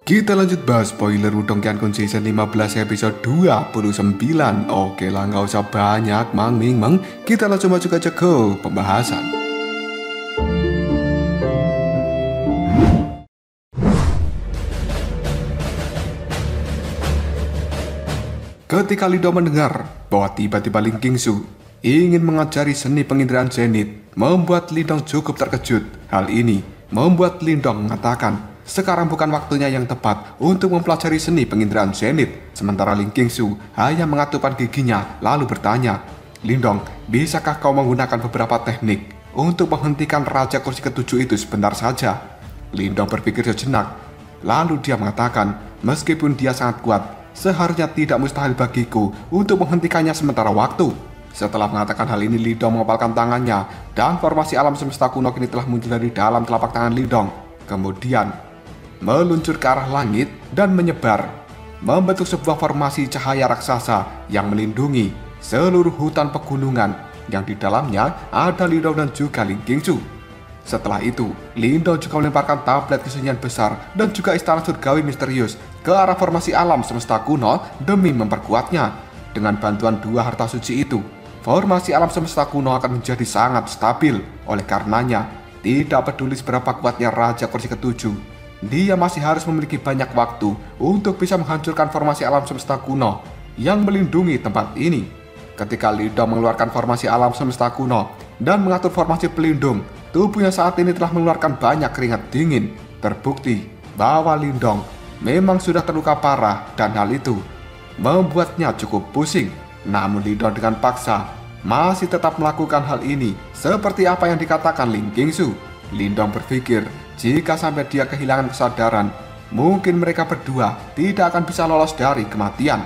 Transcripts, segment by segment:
Kita lanjut bahas spoiler Wudong Qiankun Season 15 episode 29. Oke lah, nggak usah banyak Mang Ming Mang. Kita langsung masuk aja ke pembahasan. Ketika Li Dong mendengar bahwa tiba-tiba Ling Qingsu ingin mengajari seni penginderaan zenith, membuat Li Dong cukup terkejut. Hal ini membuat Li Dong mengatakan sekarang bukan waktunya yang tepat untuk mempelajari seni penginderaan zenith. Sementara Ling Qingsu hanya mengatupkan giginya lalu bertanya, "Li Dong, bisakah kau menggunakan beberapa teknik untuk menghentikan Raja Kursi Ketujuh itu sebentar saja?" Li Dong berpikir sejenak, lalu dia mengatakan, meskipun dia sangat kuat, seharusnya tidak mustahil bagiku untuk menghentikannya sementara waktu. Setelah mengatakan hal ini, Li Dong mengepalkan tangannya dan formasi alam semesta kuno kini telah muncul dari dalam telapak tangan Li Dong. Kemudian meluncur ke arah langit dan menyebar, membentuk sebuah formasi cahaya raksasa yang melindungi seluruh hutan pegunungan yang di dalamnya ada Li Dong dan juga Ling Qingsu. Setelah itu, Li Dong juga melemparkan tablet kesunyian besar dan juga istana surgawi misterius ke arah formasi alam semesta kuno demi memperkuatnya. Dengan bantuan dua harta suci itu, formasi alam semesta kuno akan menjadi sangat stabil. Oleh karenanya, tidak peduli seberapa kuatnya Raja Kursi Ketujuh, dia masih harus memiliki banyak waktu untuk bisa menghancurkan formasi alam semesta kuno yang melindungi tempat ini. Ketika Li Dong mengeluarkan formasi alam semesta kuno dan mengatur formasi pelindung, tubuhnya saat ini telah mengeluarkan banyak keringat dingin. Terbukti bahwa Li Dong memang sudah terluka parah dan hal itu membuatnya cukup pusing. Namun Li Dong dengan paksa masih tetap melakukan hal ini seperti apa yang dikatakan Ling Qingsu. Li Dong berpikir jika sampai dia kehilangan kesadaran, mungkin mereka berdua tidak akan bisa lolos dari kematian.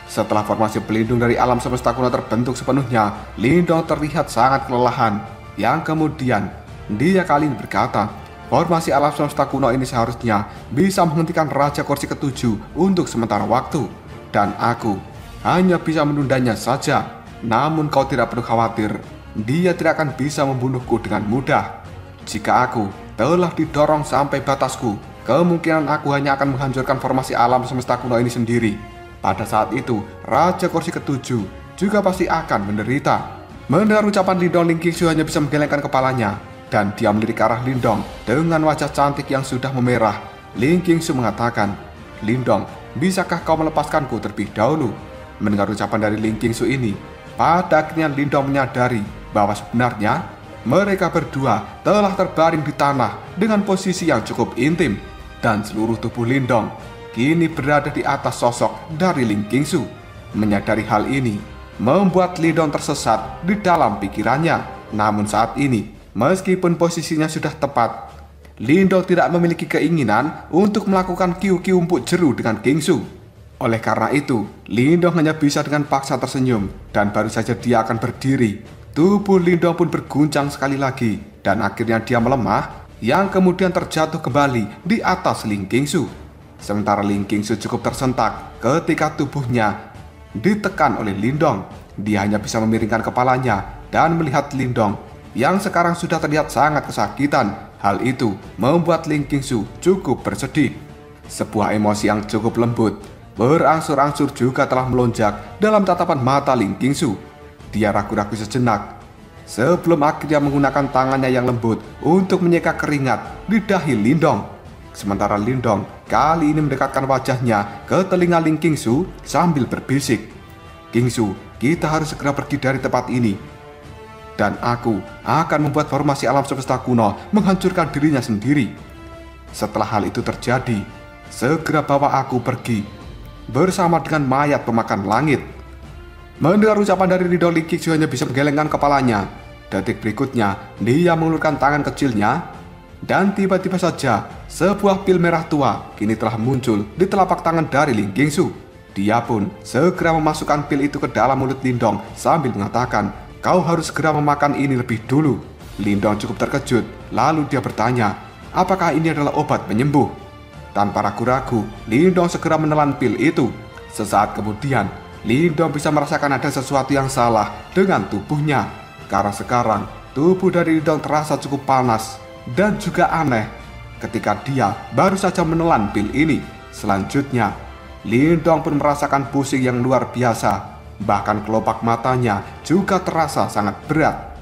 Setelah formasi pelindung dari alam semesta kuno terbentuk sepenuhnya, Li Dong terlihat sangat kelelahan. Yang kemudian dia kali ini berkata, formasi alam semesta kuno ini seharusnya bisa menghentikan Raja Kursi Ketujuh untuk sementara waktu, dan aku hanya bisa menundanya saja. Namun kau tidak perlu khawatir, dia tidak akan bisa membunuhku dengan mudah. Jika aku telah didorong sampai batasku, kemungkinan aku hanya akan menghancurkan formasi alam semesta kuno ini sendiri. Pada saat itu, Raja Kursi Ketujuh juga pasti akan menderita. Mendengar ucapan Li Dong, Ling Qingsu hanya bisa menggelengkan kepalanya, dan dia melirik ke arah Li Dong dengan wajah cantik yang sudah memerah. Ling Qingsu mengatakan, "Li Dong, bisakah kau melepaskanku terlebih dahulu?" Mendengar ucapan dari Ling Qingsu ini, pada akhirnya Li Dong menyadari bahwa sebenarnya mereka berdua telah terbaring di tanah dengan posisi yang cukup intim, dan seluruh tubuh Li Dong kini berada di atas sosok dari Ling Qingsu. Menyadari hal ini membuat Li Dong tersesat di dalam pikirannya. Namun saat ini, meskipun posisinya sudah tepat, Li Dong tidak memiliki keinginan untuk melakukan kiu-kiu empuk jeru dengan Qingsu. Oleh karena itu, Li Dong hanya bisa dengan paksa tersenyum, dan baru saja dia akan berdiri, tubuh Li Dong pun berguncang sekali lagi, dan akhirnya dia melemah, yang kemudian terjatuh kembali di atas Ling Qingsu. Sementara Ling Qingsu cukup tersentak ketika tubuhnya ditekan oleh Li Dong. Dia hanya bisa memiringkan kepalanya dan melihat Li Dong yang sekarang sudah terlihat sangat kesakitan. Hal itu membuat Ling Qingsu cukup bersedih. Sebuah emosi yang cukup lembut berangsur-angsur juga telah melonjak dalam tatapan mata Ling Qingsu. Dia ragu-ragu sejenak sebelum akhirnya menggunakan tangannya yang lembut untuk menyeka keringat di dahi Li Dong. Sementara Li Dong kali ini mendekatkan wajahnya ke telinga Ling Qingsu sambil berbisik, "Qingsu, kita harus segera pergi dari tempat ini, dan aku akan membuat formasi alam semesta kuno menghancurkan dirinya sendiri. Setelah hal itu terjadi, segera bawa aku pergi bersama dengan mayat pemakan langit." Mendengar ucapan dari Li Dong, Ling Qingsu hanya bisa menggelengkan kepalanya. Detik berikutnya, dia mengulurkan tangan kecilnya, dan tiba-tiba saja sebuah pil merah tua kini telah muncul di telapak tangan dari Ling Qingsu. Dia pun segera memasukkan pil itu ke dalam mulut Li Dong sambil mengatakan, "Kau harus segera memakan ini lebih dulu." Li Dong cukup terkejut, lalu dia bertanya, apakah ini adalah obat penyembuh? Tanpa ragu-ragu, Li Dong segera menelan pil itu. Sesaat kemudian, Li Dong bisa merasakan ada sesuatu yang salah dengan tubuhnya, karena sekarang tubuh dari Li Dong terasa cukup panas dan juga aneh ketika dia baru saja menelan pil ini. Selanjutnya, Lindong pun merasakan pusing yang luar biasa. Bahkan kelopak matanya juga terasa sangat berat.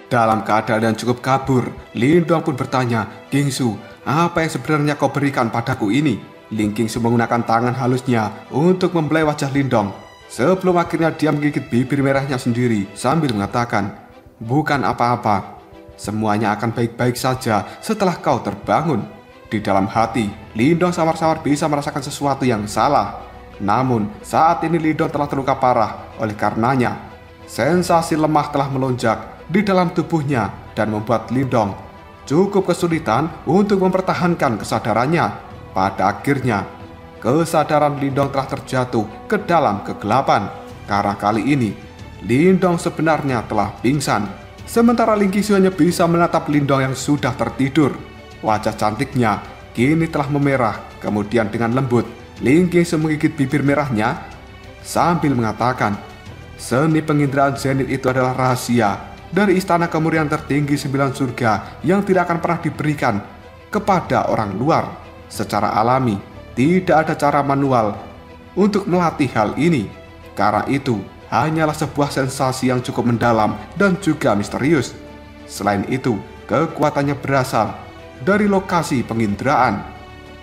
Dalam keadaan yang cukup kabur, Lindong pun bertanya, "Kingsu, apa yang sebenarnya kau berikan padaku ini?" Ling Qingsu menggunakan tangan halusnya untuk membelai wajah Lindong. Sebelum akhirnya dia menggigit bibir merahnya sendiri sambil mengatakan, "Bukan apa-apa. Semuanya akan baik-baik saja setelah kau terbangun." Di dalam hati, Lindong samar-samar bisa merasakan sesuatu yang salah. Namun, saat ini Lindong telah terluka parah. Oleh karenanya, sensasi lemah telah melonjak di dalam tubuhnya dan membuat Lindong cukup kesulitan untuk mempertahankan kesadarannya. Pada akhirnya, kesadaran Lindong telah terjatuh ke dalam kegelapan. Karena kali ini, Lindong sebenarnya telah pingsan. Sementara Ling Qingsu hanya bisa menatap Lindong yang sudah tertidur. Wajah cantiknya kini telah memerah. Kemudian dengan lembut, Ling Qingsu menggigit bibir merahnya sambil mengatakan, "Seni penginderaan zenit itu adalah rahasia dari istana kemurian tertinggi 9 surga yang tidak akan pernah diberikan kepada orang luar. Secara alami, tidak ada cara manual untuk melatih hal ini. Karena itu, hanyalah sebuah sensasi yang cukup mendalam dan juga misterius. Selain itu, kekuatannya berasal dari lokasi penginderaan.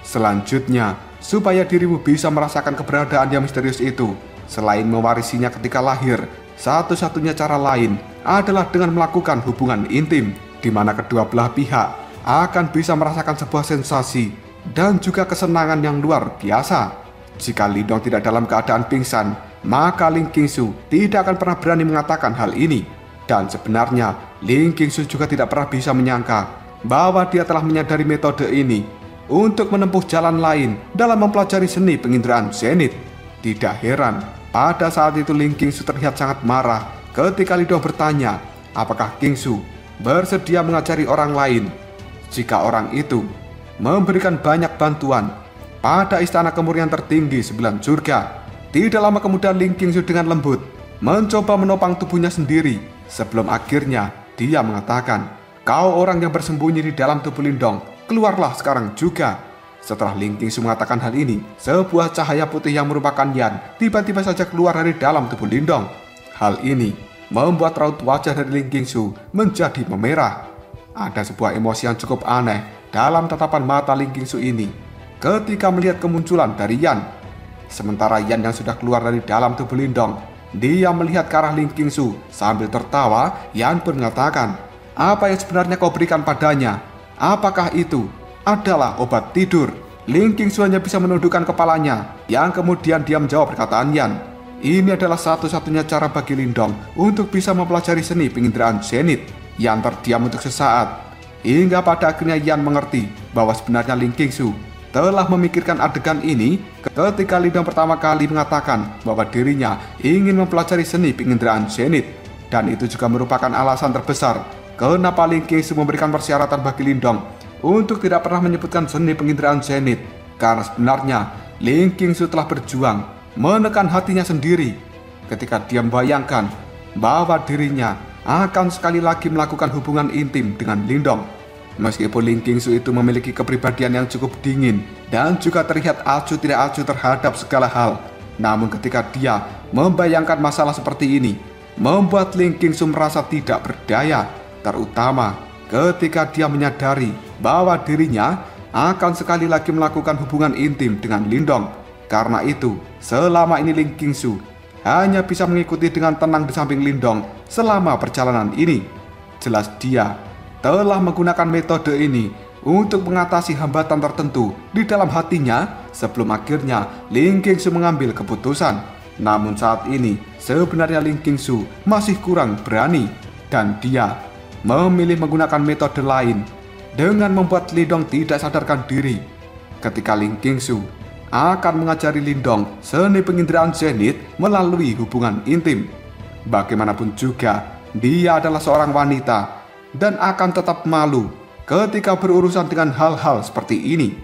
Selanjutnya, supaya dirimu bisa merasakan keberadaan yang misterius itu, selain mewarisinya ketika lahir, satu-satunya cara lain adalah dengan melakukan hubungan intim, di mana kedua belah pihak akan bisa merasakan sebuah sensasi dan juga kesenangan yang luar biasa. Jika Lindong tidak dalam keadaan pingsan, maka Ling Qingsu tidak akan pernah berani mengatakan hal ini. Dan sebenarnya, Ling Qingsu juga tidak pernah bisa menyangka bahwa dia telah menyadari metode ini untuk menempuh jalan lain dalam mempelajari seni penginderaan zenit. Tidak heran, pada saat itu Ling Qingsu terlihat sangat marah ketika Lindong bertanya, apakah Qingsu bersedia mengajari orang lain jika orang itu memberikan banyak bantuan pada istana kemurian tertinggi 9 surga. Tidak lama kemudian Ling Qingsu dengan lembut mencoba menopang tubuhnya sendiri sebelum akhirnya dia mengatakan, "Kau orang yang bersembunyi di dalam tubuh Lindong, keluarlah sekarang juga." Setelah Ling Qingsu mengatakan hal ini, sebuah cahaya putih yang merupakan Yan tiba-tiba saja keluar dari dalam tubuh Lindong. Hal ini membuat raut wajah dari Ling Qingsu menjadi memerah. Ada sebuah emosi yang cukup aneh dalam tatapan mata Ling Qingsu ini ketika melihat kemunculan dari Yan. Sementara Yan yang sudah keluar dari dalam tubuh Lindong, dia melihat ke arah Ling Qingsu sambil tertawa. Yan pun mengatakan, "Apa yang sebenarnya kau berikan padanya? Apakah itu adalah obat tidur?" Ling Qingsu hanya bisa menundukkan kepalanya, yang kemudian dia menjawab perkataan Yan. Ini adalah satu-satunya cara bagi Lindong untuk bisa mempelajari seni penginderaan zenit. Yan terdiam untuk sesaat, hingga pada akhirnya Yan mengerti bahwa sebenarnya Ling Qingsu telah memikirkan adegan ini ketika Lindong pertama kali mengatakan bahwa dirinya ingin mempelajari seni penginderaan zenit. Dan itu juga merupakan alasan terbesar kenapa Ling Qingsu memberikan persyaratan bagi Lindong untuk tidak pernah menyebutkan seni penginderaan zenit. Karena sebenarnya Ling Qingsu telah berjuang menekan hatinya sendiri ketika dia membayangkan bahwa dirinya akan sekali lagi melakukan hubungan intim dengan Lindong. Meskipun Ling Qingsu itu memiliki kepribadian yang cukup dingin dan juga terlihat acuh tidak acuh terhadap segala hal, namun ketika dia membayangkan masalah seperti ini, membuat Ling Qingsu merasa tidak berdaya, terutama ketika dia menyadari bahwa dirinya akan sekali lagi melakukan hubungan intim dengan Lindong. Karena itu, selama ini Ling Qingsu hanya bisa mengikuti dengan tenang di samping Lindong selama perjalanan ini. Jelas dia telah menggunakan metode ini untuk mengatasi hambatan tertentu di dalam hatinya sebelum akhirnya Ling Qingsu mengambil keputusan. Namun saat ini sebenarnya Ling Qingsu masih kurang berani dan dia memilih menggunakan metode lain dengan membuat Lindong tidak sadarkan diri. Ketika Ling Qingsu akan mengajari Lindong seni penginderaan zenit melalui hubungan intim. Bagaimanapun juga, dia adalah seorang wanita dan akan tetap malu ketika berurusan dengan hal-hal seperti ini.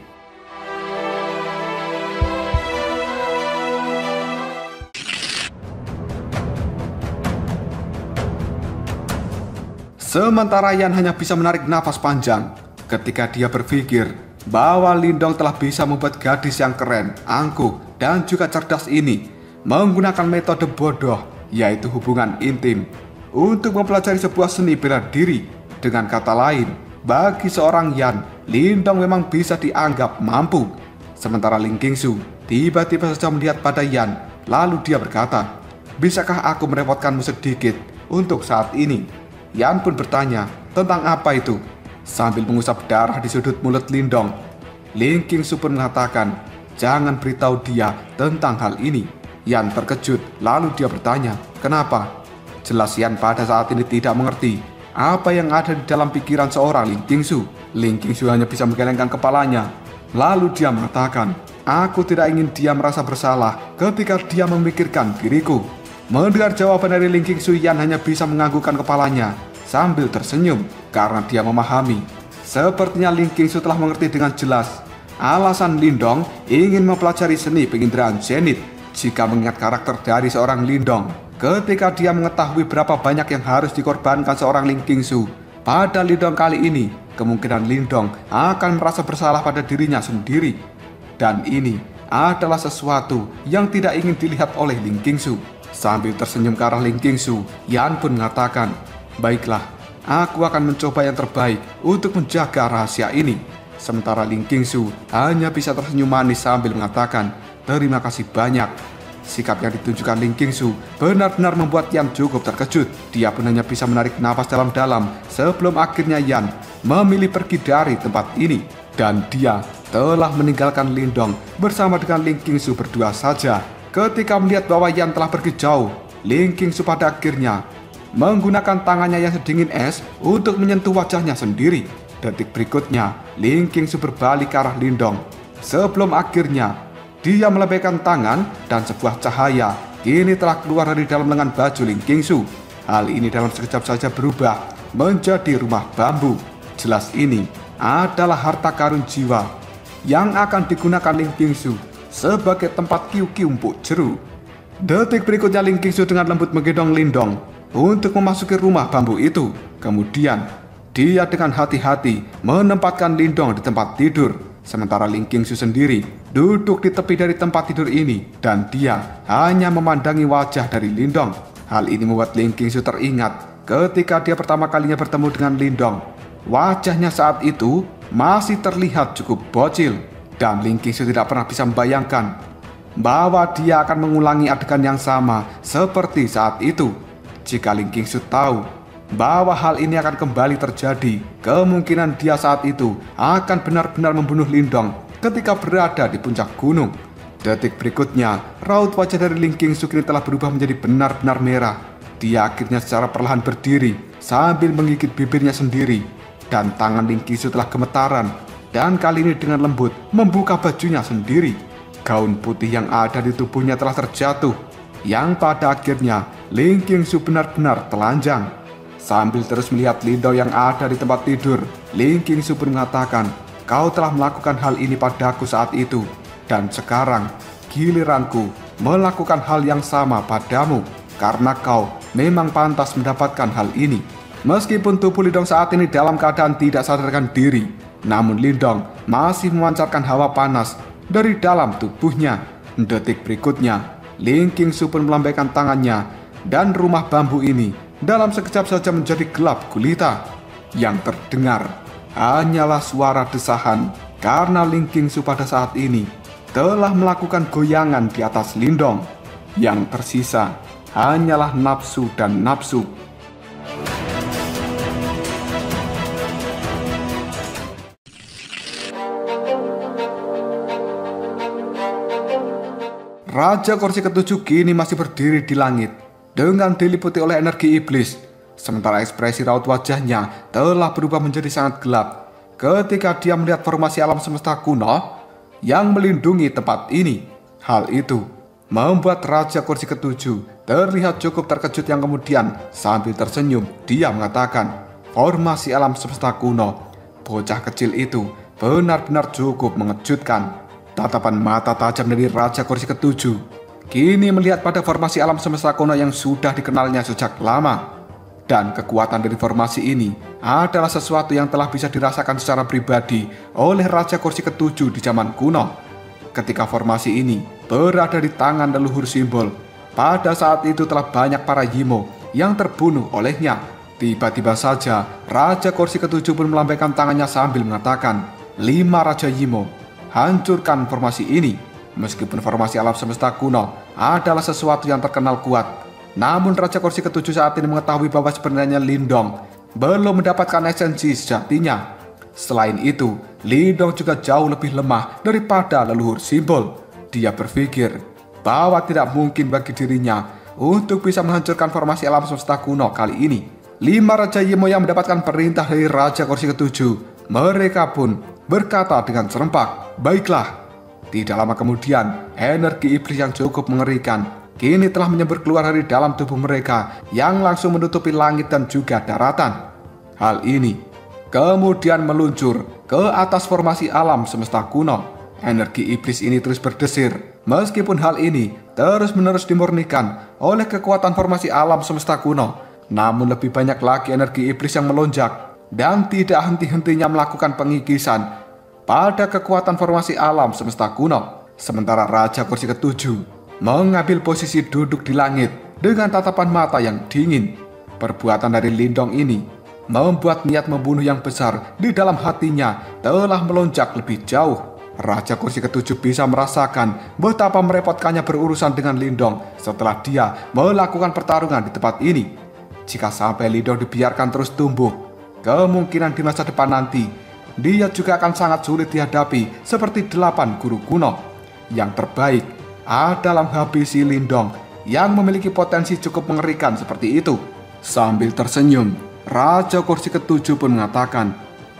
Sementara Yan hanya bisa menarik nafas panjang ketika dia berpikir bahwa Lindong telah bisa membuat gadis yang keren, angkuh, dan juga cerdas ini menggunakan metode bodoh, yaitu hubungan intim, untuk mempelajari sebuah seni bela diri. Dengan kata lain, bagi seorang Yan, Lindong memang bisa dianggap mampu. Sementara Ling Qingsu tiba-tiba saja melihat pada Yan, lalu dia berkata, "Bisakah aku merepotkanmu sedikit untuk saat ini?" Yan pun bertanya, "Tentang apa itu?" Sambil mengusap darah di sudut mulut Lindong, Ling Qingsu pun mengatakan, "Jangan beritahu dia tentang hal ini." Yan terkejut, lalu dia bertanya, "Kenapa?" Jelas Yan pada saat ini tidak mengerti apa yang ada di dalam pikiran seorang Ling Qingsu. Ling Qingsu hanya bisa menggelengkan kepalanya. Lalu dia mengatakan, "Aku tidak ingin dia merasa bersalah ketika dia memikirkan diriku." Mendengar jawaban dari Ling Qingsu, Yan hanya bisa menganggukkan kepalanya sambil tersenyum karena dia memahami. Sepertinya Ling Qingsu telah mengerti dengan jelas alasan Lindong ingin mempelajari seni penginderaan zenith. Jika mengingat karakter dari seorang Lindong, ketika dia mengetahui berapa banyak yang harus dikorbankan seorang Ling Qingsu pada Lindong kali ini, kemungkinan Lindong akan merasa bersalah pada dirinya sendiri. Dan ini adalah sesuatu yang tidak ingin dilihat oleh Ling Qingsu. Sambil tersenyum ke arah Ling Qingsu, Yan pun mengatakan, "Baiklah, aku akan mencoba yang terbaik untuk menjaga rahasia ini." Sementara Ling Qingsu hanya bisa tersenyum manis sambil mengatakan, "Terima kasih banyak." Sikap yang ditunjukkan Ling Qingsu benar-benar membuat Yan cukup terkejut. Dia pun hanya bisa menarik napas dalam-dalam sebelum akhirnya Yan memilih pergi dari tempat ini. Dan dia telah meninggalkan Lindong bersama dengan Ling Qingsu berdua saja. Ketika melihat bahwa Yan telah pergi jauh, Ling Qingsu pada akhirnya menggunakan tangannya yang sedingin es untuk menyentuh wajahnya sendiri. Detik berikutnya, Ling Qingsu berbalik ke arah Lindong. Sebelum akhirnya, dia melambaikan tangan dan sebuah cahaya kini telah keluar dari dalam lengan baju Ling Qingsu. Hal ini dalam sekejap saja berubah menjadi rumah bambu. Jelas ini adalah harta karun jiwa yang akan digunakan Ling Qingsu sebagai tempat kiu-kiu empuk jeru. Detik berikutnya Ling Qingsu dengan lembut menggendong Lindong untuk memasuki rumah bambu itu. Kemudian dia dengan hati-hati menempatkan Lindong di tempat tidur. Sementara Ling Qingsu sendiri duduk di tepi dari tempat tidur ini dan dia hanya memandangi wajah dari Lindong. Hal ini membuat Ling Qingsu teringat ketika dia pertama kalinya bertemu dengan Lindong. Wajahnya saat itu masih terlihat cukup bocil. Dan Ling Qingsu tidak pernah bisa membayangkan bahwa dia akan mengulangi adegan yang sama seperti saat itu. Jika Ling Qingsu tahu bahwa hal ini akan kembali terjadi, kemungkinan dia saat itu akan benar-benar membunuh Lindong ketika berada di puncak gunung. Detik berikutnya, raut wajah dari Ling Qingsu kini telah berubah menjadi benar-benar merah. Dia akhirnya secara perlahan berdiri sambil menggigit bibirnya sendiri. Dan tangan Ling Qingsu telah gemetaran. Dan kali ini dengan lembut membuka bajunya sendiri. Gaun putih yang ada di tubuhnya telah terjatuh, yang pada akhirnya Ling Qingsu benar-benar telanjang. Sambil terus melihat Lindong yang ada di tempat tidur, Ling Qingsu pun mengatakan, "Kau telah melakukan hal ini padaku saat itu, dan sekarang giliranku melakukan hal yang sama padamu, karena kau memang pantas mendapatkan hal ini." Meskipun tubuh Lindong saat ini dalam keadaan tidak sadarkan diri, namun Lindong masih memancarkan hawa panas dari dalam tubuhnya. Detik berikutnya, Ling Qingsu pun melambaikan tangannya dan rumah bambu ini dalam sekejap saja menjadi gelap gulita. Yang terdengar hanyalah suara desahan karena Ling Qingsu pada saat ini telah melakukan goyangan di atas Lindong. Yang tersisa hanyalah nafsu dan nafsu. Raja kursi ketujuh kini masih berdiri di langit dengan diliputi oleh energi iblis. Sementara ekspresi raut wajahnya telah berubah menjadi sangat gelap ketika dia melihat formasi alam semesta kuno yang melindungi tempat ini. Hal itu membuat Raja kursi ketujuh terlihat cukup terkejut, yang kemudian sambil tersenyum dia mengatakan, "Formasi alam semesta kuno, bocah kecil itu benar-benar cukup mengejutkan." Tatapan mata tajam dari Raja kursi ketujuh kini melihat pada formasi alam semesta kuno yang sudah dikenalnya sejak lama. Dan kekuatan dari formasi ini adalah sesuatu yang telah bisa dirasakan secara pribadi oleh Raja Kursi ke-7 di zaman kuno. Ketika formasi ini berada di tangan leluhur simbol, pada saat itu telah banyak para Yimo yang terbunuh olehnya. Tiba-tiba saja Raja Kursi ke-7 pun melambaikan tangannya sambil mengatakan, 5 Raja Yimo, hancurkan formasi ini. Meskipun formasi alam semesta kuno adalah sesuatu yang terkenal kuat, namun Raja Kursi ke-7 saat ini mengetahui bahwa sebenarnya Lindong belum mendapatkan esensi sejatinya. Selain itu, Lindong juga jauh lebih lemah daripada leluhur simbol. Dia berpikir bahwa tidak mungkin bagi dirinya untuk bisa menghancurkan formasi alam semesta kuno kali ini. 5 Raja Yimo yang mendapatkan perintah dari Raja Kursi ke-7, mereka pun berkata dengan serempak, "Baiklah." Tidak lama kemudian, energi iblis yang cukup mengerikan kini telah menyembur keluar dari dalam tubuh mereka yang langsung menutupi langit dan juga daratan. Hal ini kemudian meluncur ke atas formasi alam semesta kuno. Energi iblis ini terus berdesir, meskipun hal ini terus-menerus dimurnikan oleh kekuatan formasi alam semesta kuno. Namun lebih banyak lagi energi iblis yang melonjak dan tidak henti-hentinya melakukan pengikisan pada kekuatan formasi alam semesta kuno. Sementara Raja Kursi ke-7 mengambil posisi duduk di langit dengan tatapan mata yang dingin. Perbuatan dari Lindong ini membuat niat membunuh yang besar di dalam hatinya telah melonjak lebih jauh. Raja Kursi ke-7 bisa merasakan betapa merepotkannya berurusan dengan Lindong setelah dia melakukan pertarungan di tempat ini. Jika sampai Lindong dibiarkan terus tumbuh, kemungkinan di masa depan nanti dia juga akan sangat sulit dihadapi seperti 8 guru kuno. Yang terbaik adalah menghabisi Lindong yang memiliki potensi cukup mengerikan seperti itu. Sambil tersenyum, Raja Kursi ke-7 pun mengatakan,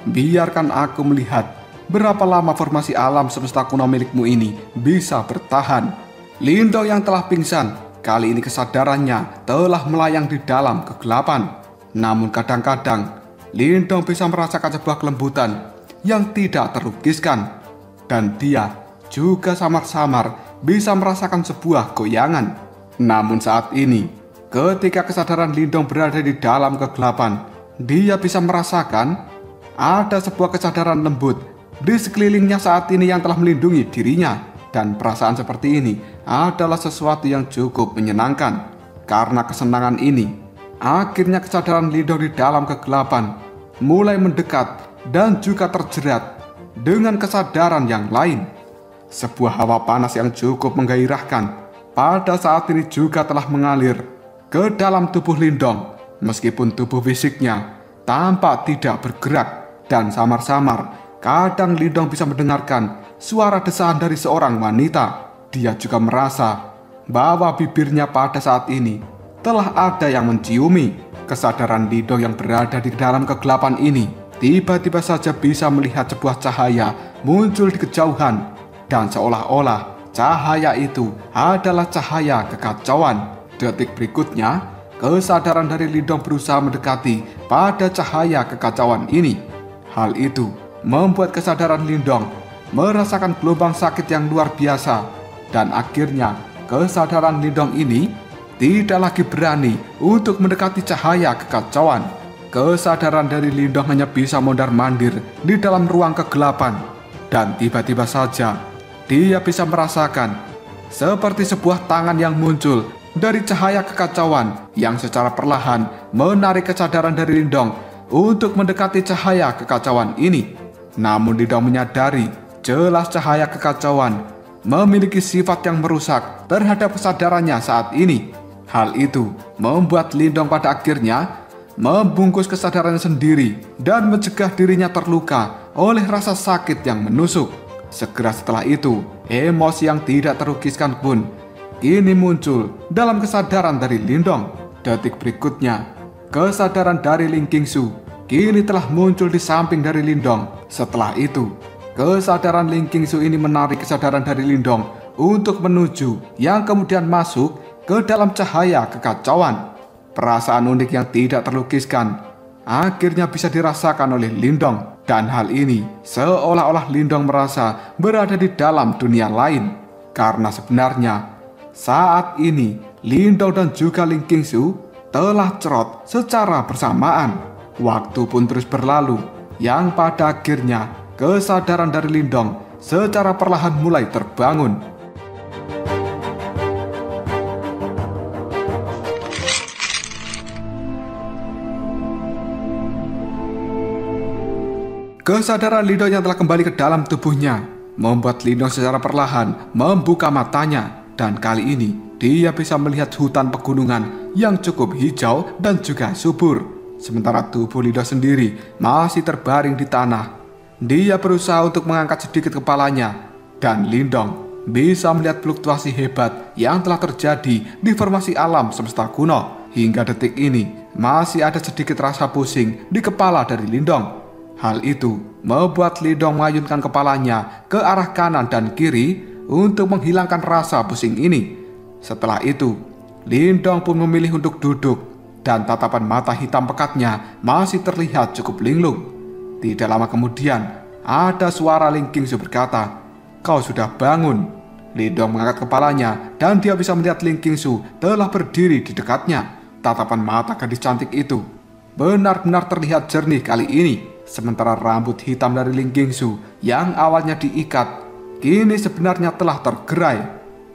"Biarkan aku melihat berapa lama formasi alam semesta kuno milikmu ini bisa bertahan." Lindong yang telah pingsan, kali ini kesadarannya telah melayang di dalam kegelapan. Namun kadang-kadang, Lindong bisa merasakan sebuah kelembutan yang tidak terlukiskan. Dan dia juga samar-samar bisa merasakan sebuah goyangan. Namun saat ini, ketika kesadaran Lindong berada di dalam kegelapan, dia bisa merasakan ada sebuah kesadaran lembut di sekelilingnya saat ini yang telah melindungi dirinya. Dan perasaan seperti ini adalah sesuatu yang cukup menyenangkan. Karena kesenangan ini, akhirnya kesadaran Lindong di dalam kegelapan mulai mendekat dan juga terjerat dengan kesadaran yang lain. Sebuah hawa panas yang cukup menggairahkan pada saat ini juga telah mengalir ke dalam tubuh Lindong. Meskipun tubuh fisiknya tampak tidak bergerak dan samar-samar, kadang Lindong bisa mendengarkan suara desaan dari seorang wanita. Dia juga merasa bahwa bibirnya pada saat ini telah ada yang menciumi. Kesadaran Lindong yang berada di dalam kegelapan ini tiba-tiba saja bisa melihat sebuah cahaya muncul di kejauhan. Dan seolah-olah cahaya itu adalah cahaya kekacauan. Detik berikutnya, kesadaran dari Lindong berusaha mendekati pada cahaya kekacauan ini. Hal itu membuat kesadaran Lindong merasakan gelombang sakit yang luar biasa. Dan akhirnya kesadaran Lindong ini tidak lagi berani untuk mendekati cahaya kekacauan. Kesadaran dari Lindong hanya bisa mondar-mandir di dalam ruang kegelapan. Dan tiba-tiba saja dia bisa merasakan seperti sebuah tangan yang muncul dari cahaya kekacauan yang secara perlahan menarik kesadaran dari Lindong untuk mendekati cahaya kekacauan ini. Namun Lindong menyadari jelas cahaya kekacauan memiliki sifat yang merusak terhadap kesadarannya saat ini. Hal itu membuat Lindong pada akhirnya membungkus kesadarannya sendiri dan mencegah dirinya terluka oleh rasa sakit yang menusuk. Segera setelah itu, emosi yang tidak terlukiskan pun kini muncul dalam kesadaran dari Lindong. Detik berikutnya, kesadaran dari Ling Qingsu kini telah muncul di samping dari Lindong. Setelah itu, kesadaran Ling Qingsu ini menarik kesadaran dari Lindong untuk menuju yang kemudian masuk ke dalam cahaya kekacauan. Perasaan unik yang tidak terlukiskan akhirnya bisa dirasakan oleh Lindong. Dan hal ini seolah-olah Lindong merasa berada di dalam dunia lain. Karena sebenarnya saat ini Lindong dan juga Ling Qingsu telah cerot secara bersamaan. Waktu pun terus berlalu, yang pada akhirnya kesadaran dari Lindong secara perlahan mulai terbangun. Kesadaran Lindong yang telah kembali ke dalam tubuhnya membuat Lindong secara perlahan membuka matanya, dan kali ini dia bisa melihat hutan pegunungan yang cukup hijau dan juga subur. Sementara tubuh Lindong sendiri masih terbaring di tanah. Dia berusaha untuk mengangkat sedikit kepalanya, dan Lindong bisa melihat fluktuasi hebat yang telah terjadi di formasi alam semesta kuno. Hingga detik ini masih ada sedikit rasa pusing di kepala dari Lindong. Hal itu membuat Lindong mengayunkan kepalanya ke arah kanan dan kiri untuk menghilangkan rasa pusing ini. Setelah itu, Lindong pun memilih untuk duduk, dan tatapan mata hitam pekatnya masih terlihat cukup linglung. Tidak lama kemudian, ada suara Ling Qingsu berkata, "Kau sudah bangun." Lindong mengangkat kepalanya dan dia bisa melihat Ling Qingsu telah berdiri di dekatnya. Tatapan mata gadis cantik itu benar-benar terlihat jernih kali ini. Sementara rambut hitam dari Ling Qingsu yang awalnya diikat, kini sebenarnya telah tergerai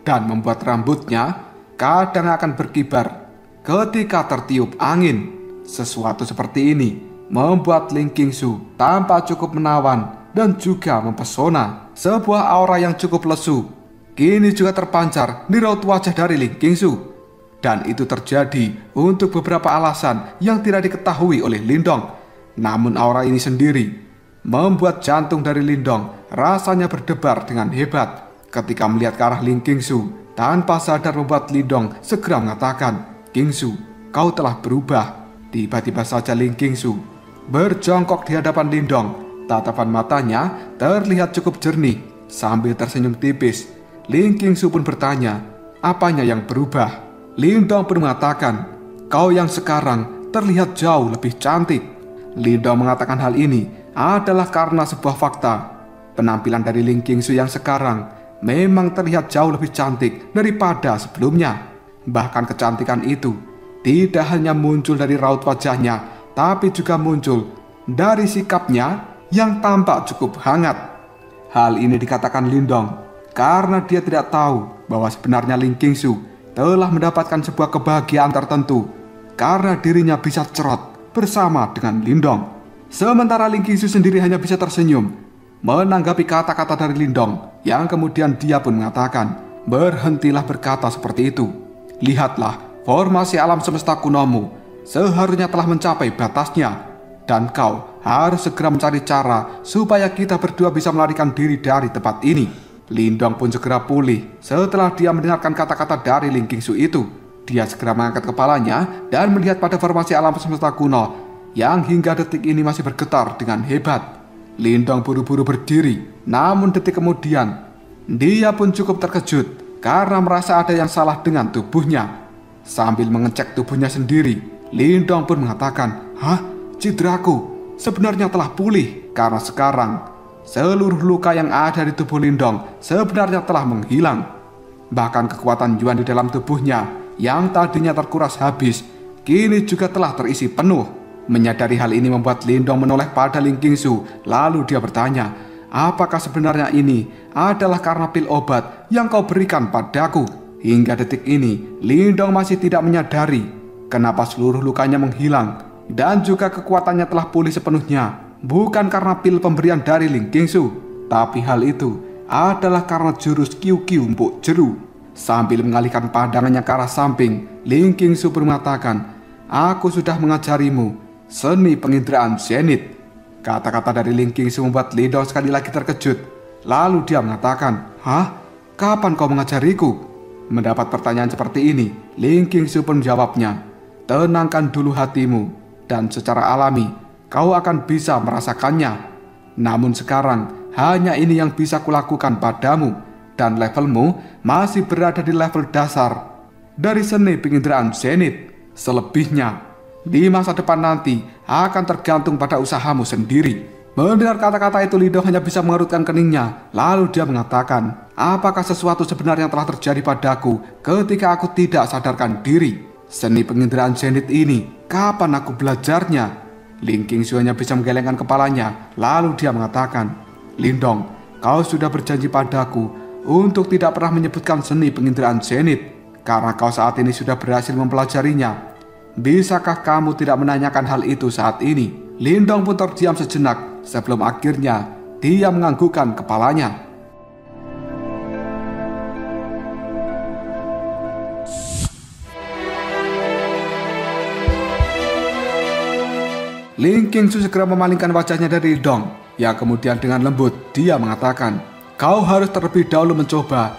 dan membuat rambutnya kadang akan berkibar ketika tertiup angin. Sesuatu seperti ini membuat Ling Qingsu tampak cukup menawan dan juga mempesona. Sebuah aura yang cukup lesu kini juga terpancar di raut wajah dari Ling Qingsu. Dan itu terjadi untuk beberapa alasan yang tidak diketahui oleh Lindong. Namun aura ini sendiri membuat jantung dari Lindong rasanya berdebar dengan hebat. Ketika melihat ke arah Ling Qingsu, tanpa sadar membuat Lindong segera mengatakan, "Qingsu, kau telah berubah." Tiba-tiba saja Ling Qingsu berjongkok di hadapan Lindong. Tatapan matanya terlihat cukup jernih sambil tersenyum tipis. Ling Qingsu pun bertanya, "Apanya yang berubah?" Lindong pun mengatakan, "Kau yang sekarang terlihat jauh lebih cantik." Lindong mengatakan hal ini adalah karena sebuah fakta. Penampilan dari Ling Qingsu yang sekarang memang terlihat jauh lebih cantik daripada sebelumnya. Bahkan kecantikan itu tidak hanya muncul dari raut wajahnya, tapi juga muncul dari sikapnya yang tampak cukup hangat. Hal ini dikatakan Lindong karena dia tidak tahu bahwa sebenarnya Ling Qingsu telah mendapatkan sebuah kebahagiaan tertentu karena dirinya bisa cerot bersama dengan Lindong. Sementara Ling Qingsu sendiri hanya bisa tersenyum menanggapi kata-kata dari Lindong, yang kemudian dia pun mengatakan, "Berhentilah berkata seperti itu. Lihatlah, formasi alam semesta kunomu seharusnya telah mencapai batasnya, dan kau harus segera mencari cara supaya kita berdua bisa melarikan diri dari tempat ini." Lindong pun segera pulih setelah dia mendengarkan kata-kata dari Ling Qingsu itu. Dia segera mengangkat kepalanya dan melihat pada formasi alam semesta kuno yang hingga detik ini masih bergetar dengan hebat. Lindong buru-buru berdiri, namun detik kemudian dia pun cukup terkejut karena merasa ada yang salah dengan tubuhnya. Sambil mengecek tubuhnya sendiri, Lindong pun mengatakan, "Hah? Cidraku sebenarnya telah pulih karena sekarang seluruh luka yang ada di tubuh Lindong sebenarnya telah menghilang. Bahkan kekuatan Yuan di dalam tubuhnya yang tadinya terkuras habis, kini juga telah terisi penuh." Menyadari hal ini membuat Lindong menoleh pada Ling Qingsu. Lalu dia bertanya, "Apakah sebenarnya ini adalah karena pil obat yang kau berikan padaku?" Hingga detik ini, Lindong masih tidak menyadari kenapa seluruh lukanya menghilang dan juga kekuatannya telah pulih sepenuhnya. Bukan karena pil pemberian dari Ling Qingsu, tapi hal itu adalah karena jurus Qiu-Qiu Empuk Jeru. Sambil mengalihkan pandangannya ke arah samping, Ling Qingsu mengatakan, "Aku sudah mengajarimu seni penginderaan zenit." Kata-kata dari Ling Qingsu membuat Lindong sekali lagi terkejut. Lalu dia mengatakan, "Hah? Kapan kau mengajariku?" Mendapat pertanyaan seperti ini, Ling Qingsu pun menjawabnya, "Tenangkan dulu hatimu, dan secara alami kau akan bisa merasakannya. Namun sekarang hanya ini yang bisa kulakukan padamu, dan levelmu masih berada di level dasar dari seni penginderaan zenit. Selebihnya di masa depan nanti akan tergantung pada usahamu sendiri." Mendengar kata-kata itu, Lindong hanya bisa mengerutkan keningnya. Lalu dia mengatakan, "Apakah sesuatu sebenarnya telah terjadi padaku ketika aku tidak sadarkan diri?" Seni penginderaan zenit ini, kapan aku belajarnya? Ling Qingsu hanya bisa menggelengkan kepalanya, lalu dia mengatakan, Lindong, kau sudah berjanji padaku untuk tidak pernah menyebutkan seni penginderaan zenit, karena kau saat ini sudah berhasil mempelajarinya. Bisakah kamu tidak menanyakan hal itu saat ini? Lindong pun terdiam sejenak sebelum akhirnya dia menganggukkan kepalanya. Ling Qingsu segera memalingkan wajahnya dari Lindong, yang kemudian dengan lembut dia mengatakan, kau harus terlebih dahulu mencoba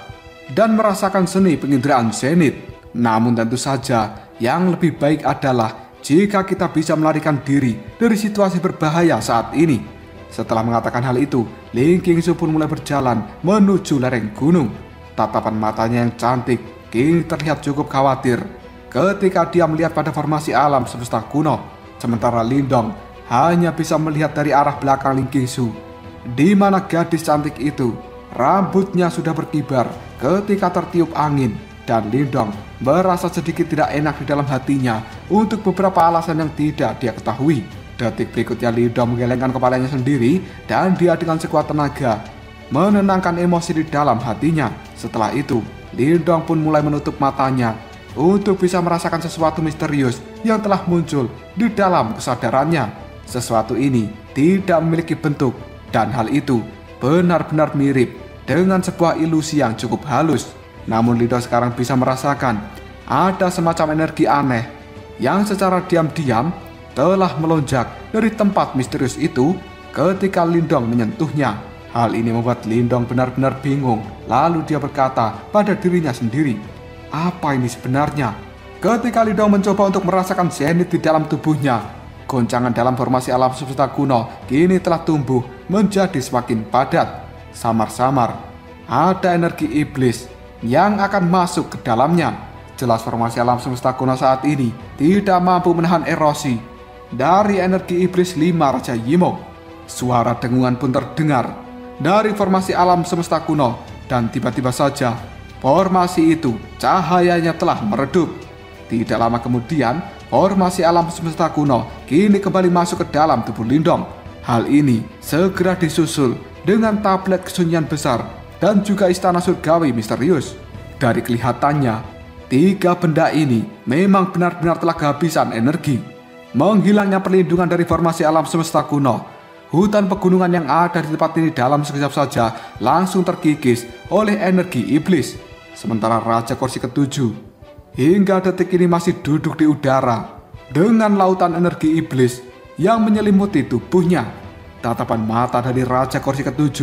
dan merasakan seni penginderaan zenit. Namun tentu saja yang lebih baik adalah jika kita bisa melarikan diri dari situasi berbahaya saat ini. Setelah mengatakan hal itu, Ling Qingsu pun mulai berjalan menuju lereng gunung. Tatapan matanya yang cantik kini terlihat cukup khawatir ketika dia melihat pada formasi alam semesta kuno. Sementara Lindong hanya bisa melihat dari arah belakang Ling Qingsu, di mana gadis cantik itu rambutnya sudah berkibar ketika tertiup angin, dan Lindong merasa sedikit tidak enak di dalam hatinya untuk beberapa alasan yang tidak dia ketahui. Detik berikutnya Lindong menggelengkan kepalanya sendiri dan dia dengan sekuat tenaga menenangkan emosi di dalam hatinya. Setelah itu, Lindong pun mulai menutup matanya untuk bisa merasakan sesuatu misterius yang telah muncul di dalam kesadarannya. Sesuatu ini tidak memiliki bentuk, dan hal itu benar-benar mirip dengan sebuah ilusi yang cukup halus. Namun Lindong sekarang bisa merasakan ada semacam energi aneh yang secara diam-diam telah melonjak dari tempat misterius itu ketika Lindong menyentuhnya. Hal ini membuat Lindong benar-benar bingung. Lalu dia berkata pada dirinya sendiri, apa ini sebenarnya? Ketika Lindong mencoba untuk merasakan zenit di dalam tubuhnya, goncangan dalam formasi alam semesta kuno kini telah tumbuh menjadi semakin padat. Samar-samar ada energi iblis yang akan masuk ke dalamnya. Jelas formasi alam semesta kuno saat ini tidak mampu menahan erosi dari energi iblis 5 Raja Yimo. Suara dengungan pun terdengar dari formasi alam semesta kuno, dan tiba-tiba saja formasi itu cahayanya telah meredup. Tidak lama kemudian, formasi alam semesta kuno kini kembali masuk ke dalam tubuh Lindong. Hal ini segera disusul dengan tablet kesunyian besar dan juga istana surgawi misterius. Dari kelihatannya, 3 benda ini memang benar-benar telah kehabisan energi. Menghilangnya perlindungan dari formasi alam semesta kuno, hutan pegunungan yang ada di tempat ini dalam sekejap saja langsung terkikis oleh energi iblis. Sementara Raja Kursi ke-7 hingga detik ini masih duduk di udara dengan lautan energi iblis yang menyelimuti tubuhnya. Tatapan mata dari Raja Kursi ke-7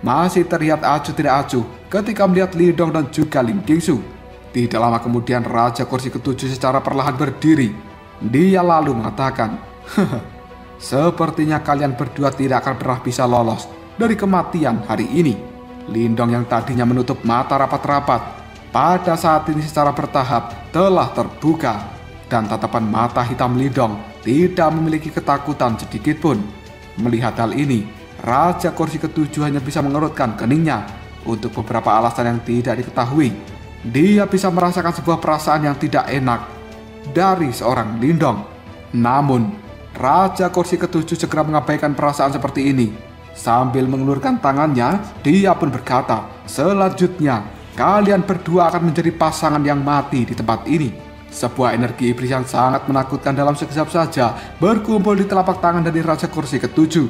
masih terlihat acuh tidak acuh ketika melihat Lindong dan juga Ling Qingsu. Tidak lama kemudian Raja Kursi ke-7 secara perlahan berdiri. Dia lalu mengatakan, sepertinya kalian berdua tidak akan pernah bisa lolos dari kematian hari ini. Lindong yang tadinya menutup mata rapat-rapat pada saat ini secara bertahap telah terbuka, dan tatapan mata hitam Lindong tidak memiliki ketakutan sedikitpun. Melihat hal ini, Raja Kursi ke-7 hanya bisa mengerutkan keningnya. Untuk beberapa alasan yang tidak diketahui, dia bisa merasakan sebuah perasaan yang tidak enak dari seorang Lindong. Namun, Raja Kursi ke-7 segera mengabaikan perasaan seperti ini. Sambil mengulurkan tangannya, dia pun berkata, selanjutnya, kalian berdua akan menjadi pasangan yang mati di tempat ini. Sebuah energi iblis yang sangat menakutkan dalam sekejap saja berkumpul di telapak tangan dari Raja Kursi ke-7.